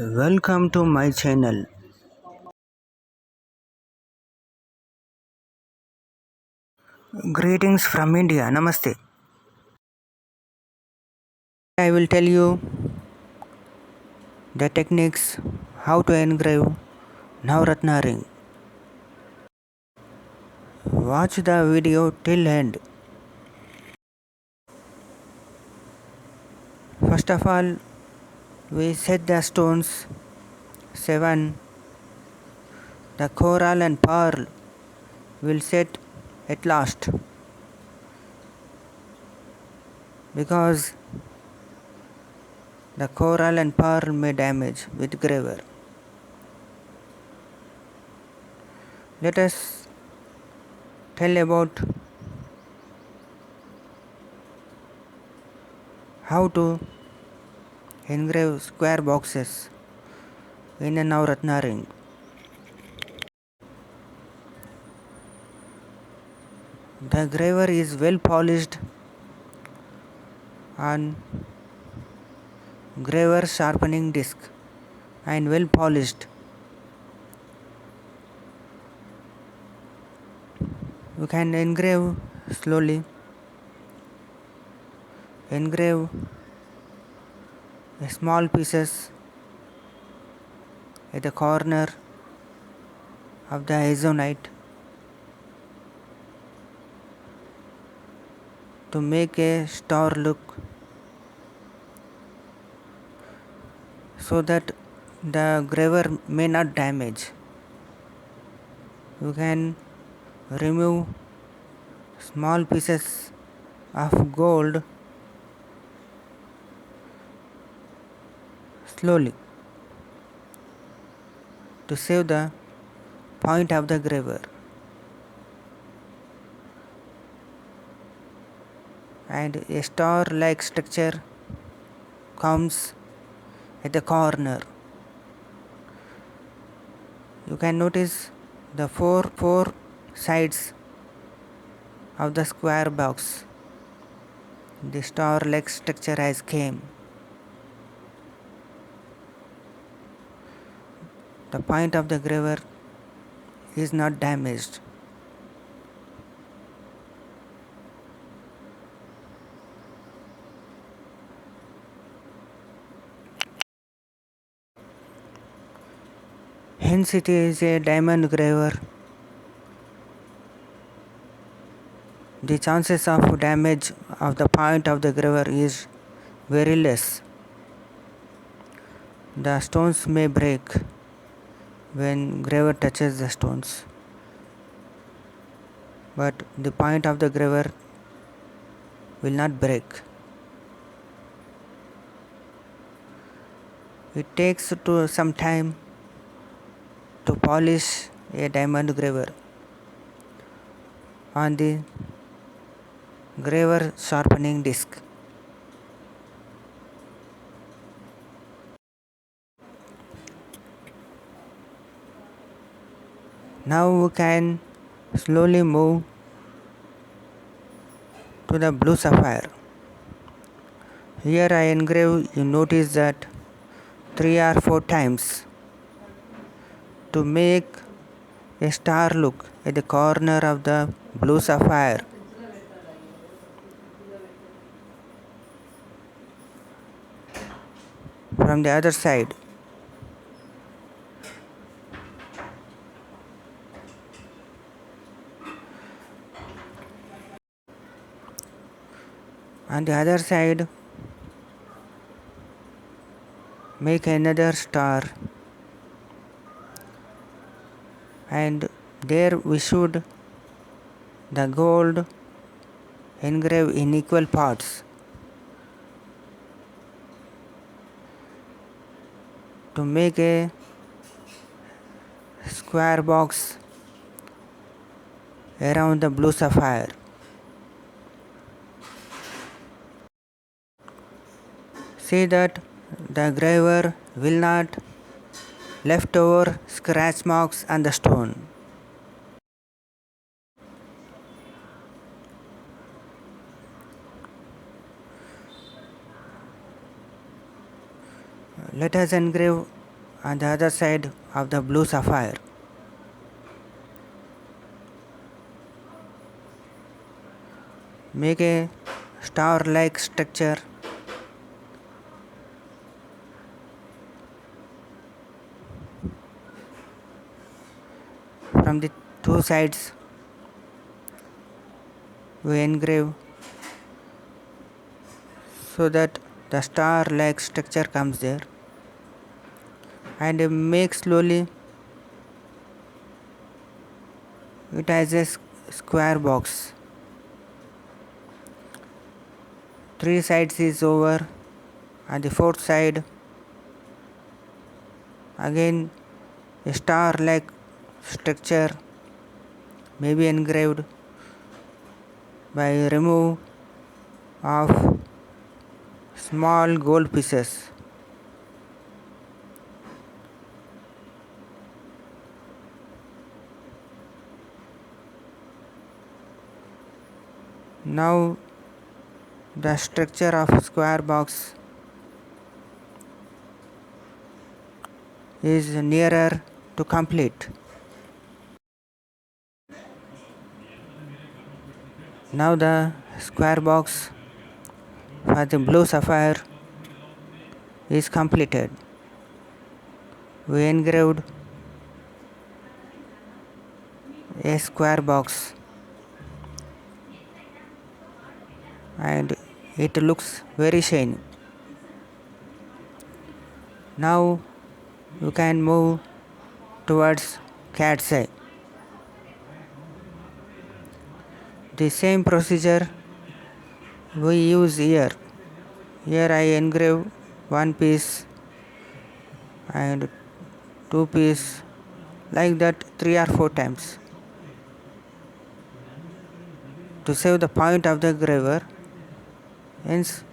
Welcome to my channel. Greetings from India. Namaste. I will tell you the techniques how to engrave Navratna ring. Watch the video till end. First of all, we set the stones 7. The coral and pearl will set at last because the coral and pearl may damage with graver. Let us tell about how to engrave square boxes in a Navratna ring. The graver is well polished on graver sharpening disc and well polished. You can engrave slowly. Engrave small pieces at the corner of the isonite to make a star look so that the graver may not damage. You can remove small pieces of gold slowly to save the point of the graver, and a star like structure comes at the corner. You can notice the four sides of the square box. The star like structure has came. The point of the graver is not damaged. Hence it is a diamond graver. The chances of damage of the point of the graver is very less. The stones may break when graver touches the stones, but the point of the graver will not break. It takes some time to polish a diamond graver on the graver sharpening disc. Now we can slowly move to the blue sapphire. Here I engrave, you notice that 3 or 4 times to make a star look at the corner of the blue sapphire. From the other side, on the other side, make another star, and there we should the gold engrave in equal parts to make a square box around the blue sapphire. See that the graver will not left over scratch marks on the stone. Let us engrave on the other side of the blue sapphire. Make a star-like structure from the two sides. We engrave so that the star-like structure comes there, and make slowly it as a square box. Three sides is over, and the fourth side again a star-like structure may be engraved by remove of small gold pieces. Now the structure of square box is nearer to complete. Now the square box for the blue sapphire is completed. We engraved a square box and it looks very shiny. Now you can move towards cat's eye. The same procedure we use here. Here I engrave one piece and two piece, like that 3 or 4 times. To save the point of the engraver, hence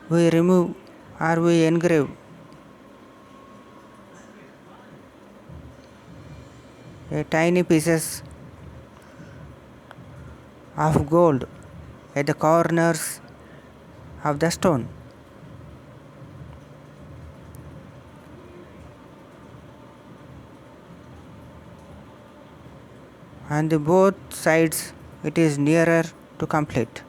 we remove or we engrave a tiny pieces of gold at the corners of the stone. On the both sides it is nearer to complete.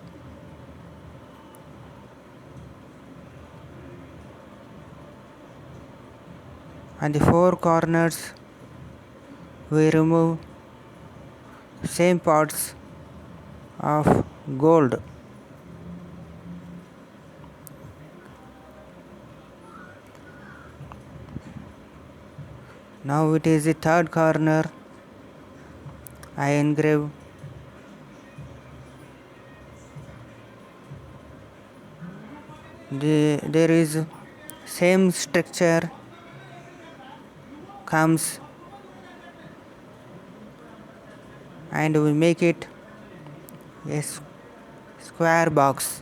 On the four corners we remove same parts of gold. Now it is the third corner. I engrave there is same structure comes and we make it a square box.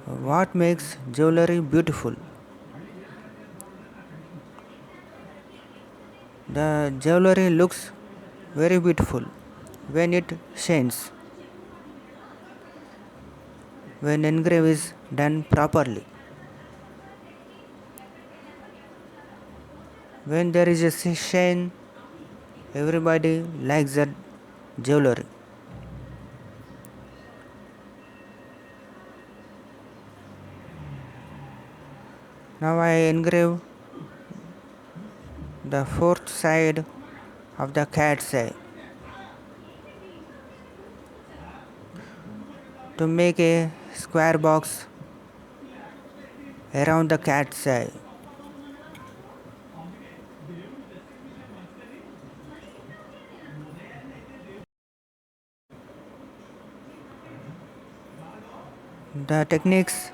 What makes jewelry beautiful? The jewelry looks very beautiful when it shines, when engrave is done properly. When there is a shine, everybody likes that jewelry. Now I engrave the fourth side of the cat's eye. To make a square box around the cat's eye. The techniques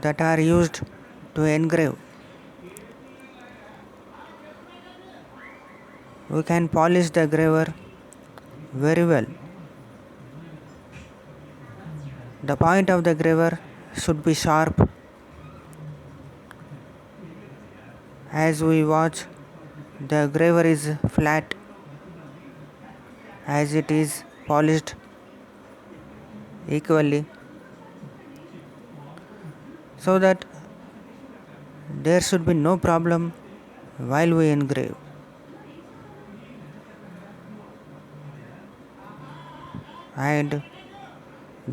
that are used to engrave. We can polish the graver very well. The point of the graver should be sharp. As we watch, the graver is flat as it is polished equally. so that there should be no problem while we engrave. And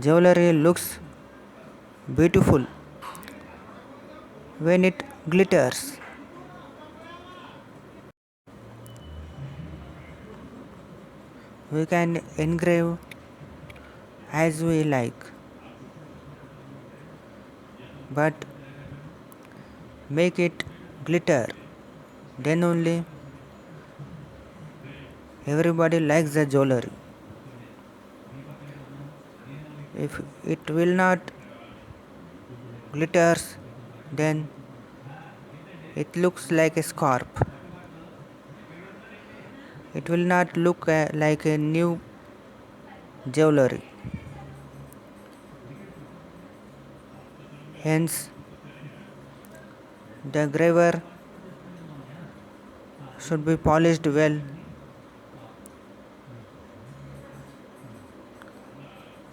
jewelry looks beautiful when it glitters. We can engrave as we like, but make it glitter, then only everybody likes the jewelry. If it will not glitters, then it looks like a scarf. It will not look like a new jewelry. Hence, the graver should be polished well.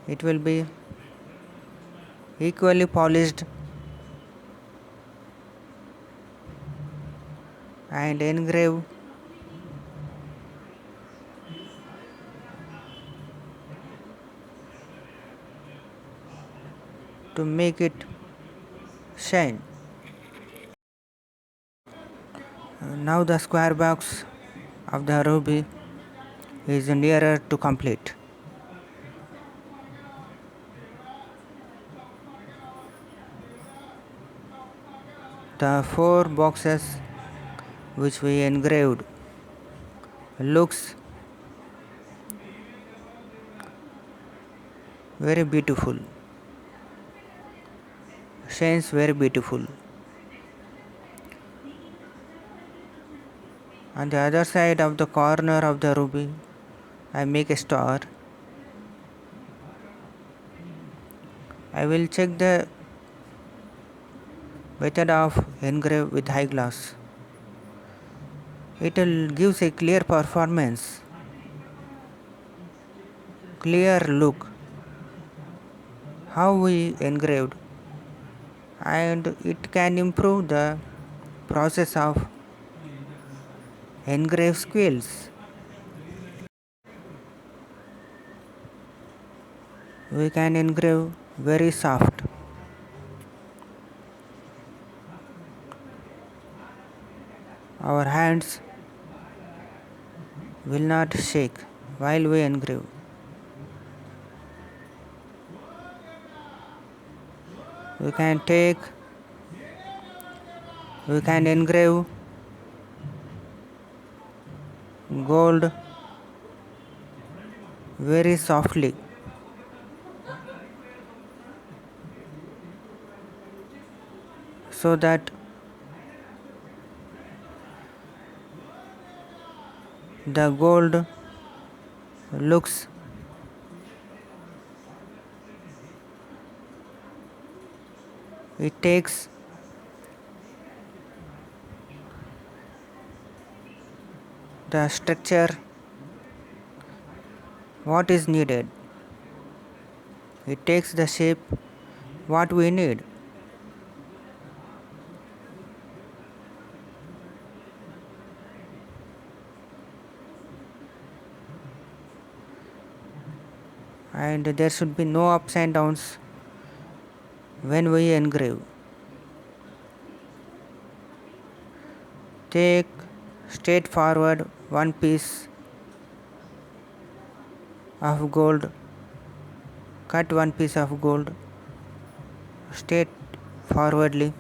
It will be equally polished and engrave to make it shine. Now the square box of the ruby is nearer to complete. The 4 boxes which we engraved looks very beautiful, shines very beautiful. On the other side of the corner of the ruby, I make a star. I will check the method of engrave with high gloss. It will gives a clear performance, clear look how we engraved, and it can improve the process of engrave skills. We can engrave very soft. Our hands will not shake while we engrave. We can engrave gold very softly, so that the gold looks it takes the structure what is needed. It takes the shape what we need. And there should be no ups and downs when we engrave. Take straight forward one piece of gold, cut one piece of gold straight forwardly